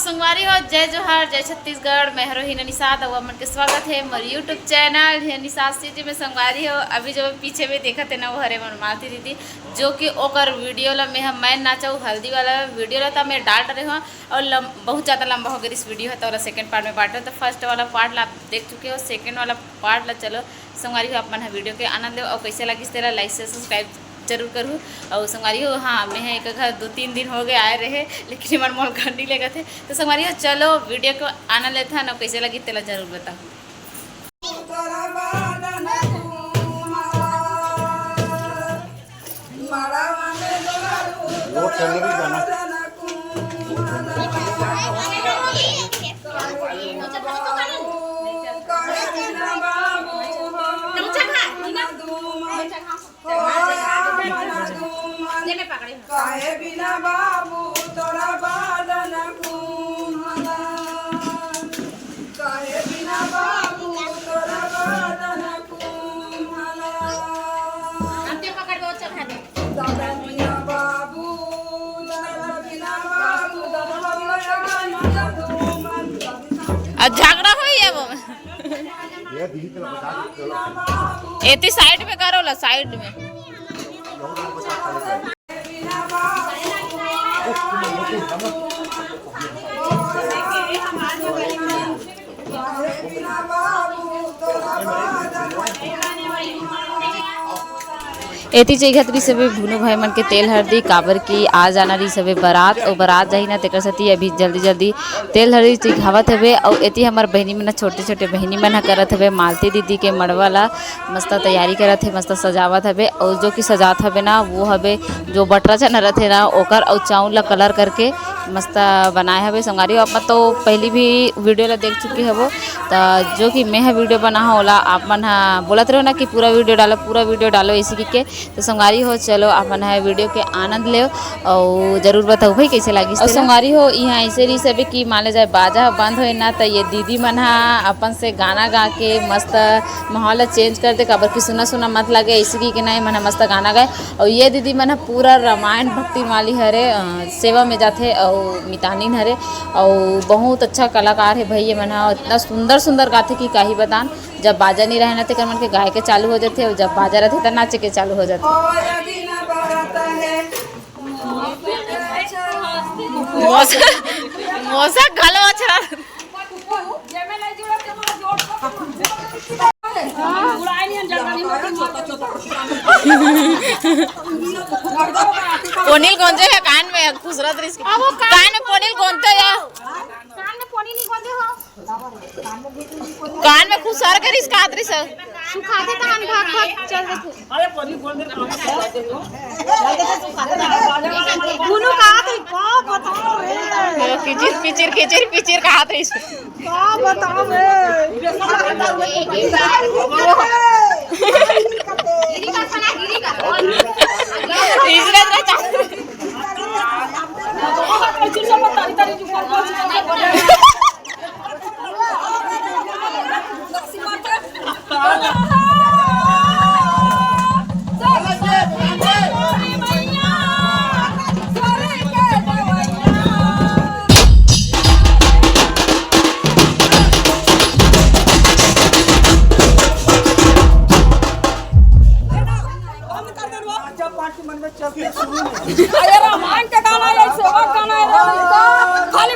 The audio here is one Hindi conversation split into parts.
संगवारी हो जय जोहार जय छत्तीसगढ़। मैं हीरोइन निषाद और मन के स्वागत है मेरे यूट्यूब चैनल निषाद सिटी में। संगवारी हो अभी जो पीछे में देखा थे ना वो हरे मन मालती दीदी जो कि ओकर वीडियो ला मैं नाचा हल्दी वाला वीडियो ला था मैं डाल रहे हो और बहुत ज़्यादा लंबा हो गया इस वीडियो है तो सेकंड पार्ट में बांटो। तो फर्स्ट वाला पार्ट ला आप देख चुके हो, सेकंड वाला पार्ट ला चलो संगवारी हो अपन वीडियो के आनंद लो और कैसे लगी इस तरह लाइक से सब्सक्राइब जरूर करूँ। और संगवारी हो हाँ मैं एक घर 2-3 दिन हो गए आए रहे लेकिन हमारे मॉल घर नहीं लगा थे। तो संगवारी हो चलो वीडियो को आनंद लेता है ना कैसे लगी तेला जरूर बताओ। काहे बिना बाबू तोरा बादन कुम्हाला, काहे बिना बाबू तोरा बादन कुम्हाला, हमते पकड़ के चल खा दे दादा बिना बाबू दादा बिना बाबू झगड़ा हो ये वो एती साइड में करो ला साइड में एती चाहिए खातिर सबे भुनो भाई मन के तेल हल्दी काबर की आ जाना रही सबे बारात और बारात जाही ना तेकर सती अभी जल्दी जल्दी तेल हल्दी चिघावत हवे। और एती हमार बहनी मन छोटे छोटे बहनी मन करत हवे मालती दीदी के मड़वा ला मस्त तैयारी करत है मस्त सजावत हवे। और जो कि सजात हवे ना वो हवे जो बटरा चना रहते ना ओकर और चाउल ला कलर करके मस्त बनाए हवे। संगारी आप तो पहली भी वीडियो ला देख चुकी है वो तो जो कि मैं वीडियो बना होला आप मन बोलत रहो ना कि पूरा वीडियो डालो इसी के। तो संगवारी हो चलो अपन है वीडियो के आनंद ले और जरूर बताओ भाई कैसे लगी। और संगवारी हो यहाँ ऐसे रही सब कि मान ले जाए बाजा बंद हो ना तो ये दीदी मन अपन से गाना गा के मस्त माहौल चेंज कर दे काबर की सुना सुना मत लगे इसी के नहीं मन मस्त गाना गाए। और ये दीदी मन पूरा रामायण भक्ति माली हरे सेवा में जाते और मितानीन हरे और बहुत अच्छा कलाकार है भाई। ये मन इतना सुंदर सुंदर गाते कि काही बतान। जब बाजा नहीं रहे ना तो मन के गाय के चालू हो जाते और जब बाजा रहते तो नाचे के चालू हो जाते। मौसा गलो अच्छा पोनील कौन से है कान में खुसरत रिस कान में पोनील कौन तो या कान में पोनी नहीं कौन हो कान में खुसर के रिस का रिस सुखाते कान भाग भाग चल देते अरे पोनी बोल दे गुनु का तो का बताओ रे किचिर का हाथ रिस का बताओ रे गिरी का खाना गिरी का तीसरा अरे रामायण के गाना है सेवा गाना है खाली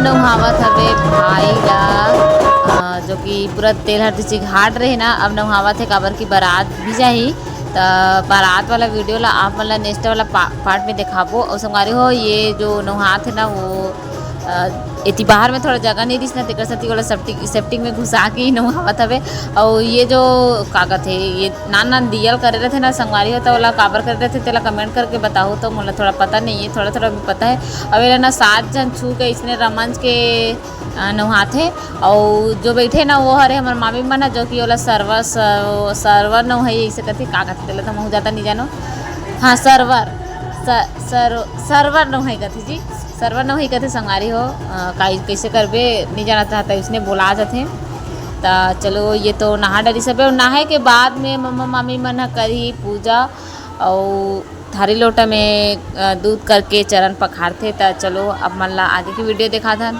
नहावत हवे भाई ला जो कि पूरा तेल हर चीज घाट रहे ना। अब नहावत है काबर की बारात भी जाही तो बारात वाला वीडियो ला आप मतलब नेक्स्ट वाला पार्ट में दिखाबो। और संगारी हो ये जो नहात है ना वो इति बाहर में थोड़ा जगह नहीं दिस ना तेकर सती वाला सेफ्टिंग में घुसा के ही नहावत हवे। और ये जो कागज है ये नान दियल करे रहे थे ना संगवारी हो तो वाला काबर करे रहे थे तेला कमेंट करके बताओ। तो मुझे थोड़ा पता नहीं है, थोड़ा थोड़ा भी पता है। अब ये ना 7 जन छू के इसने रमंच के नहाते और जो बैठे ना वो हरे हमारे मामी मन है जो कि वाला सर्वर न है इसे कथी का कहते तेला तो मैं ज़्यादा नहीं जानो। हाँ सर्वर न है कथी जी, सर्वर न ही कथे संगारी हो कैसे करबे नहीं जाना चाहता उसने बोला जाते। तो चलो ये तो नहा डरी सब और नहाए के बाद में मम्मा मामी मन करी पूजा और थारी लोटा में दूध करके चरण पखारते। तो चलो अब मन ला आगे की वीडियो दिखा था।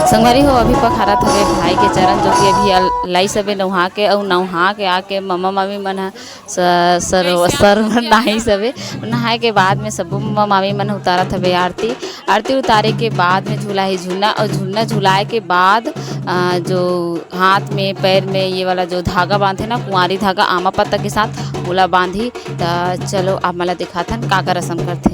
संगवारी हो अभी पखारत हवे भाई के चरण जो कि अभी लाई सबे नहा के और नहा के आके मम्मा मामी मन सर नहाई सबे नहाए के बाद में सब मम्मा मामी मन उतारत हवे आरती उतारे के बाद में झूला ही झूलना और झूलना झुलाए के बाद जो हाथ में पैर में ये वाला जो धागा बांधे ना कुंवारी धागा आमा पत्ता के साथ बोला बांधी। तो चलो आप मला दिखाथन का रस्म करते।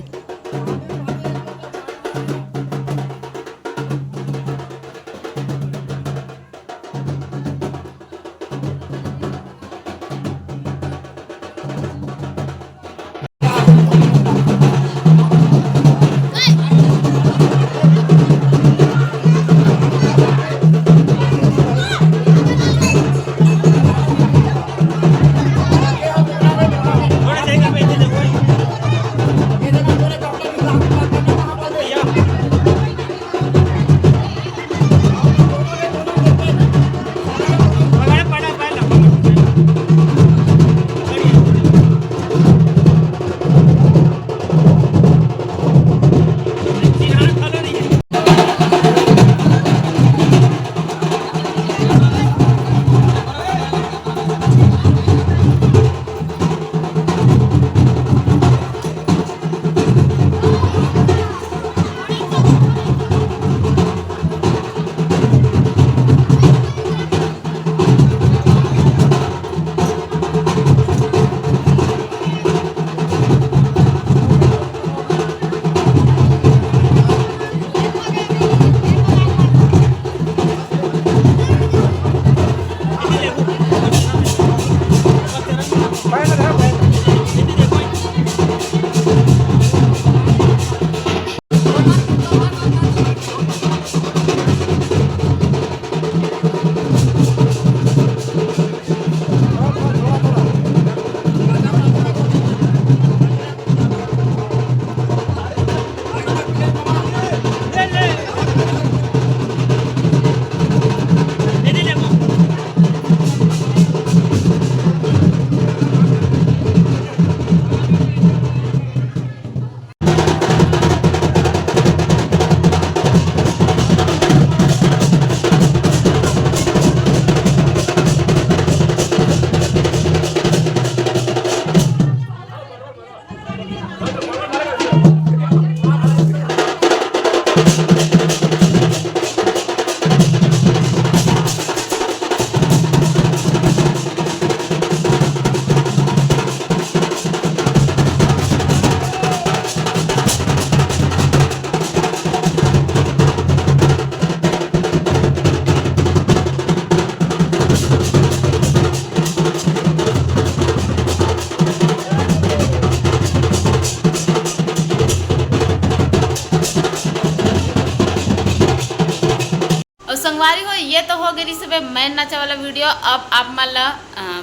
संगवारी हो ये तो हो गई सब मैन नाचा वाला वीडियो। अब आप मान ला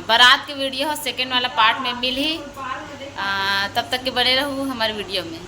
बारात के वीडियो हो सेकेंड वाला पार्ट में मिल ही। तब तक के बने रहूँ हमारे वीडियो में।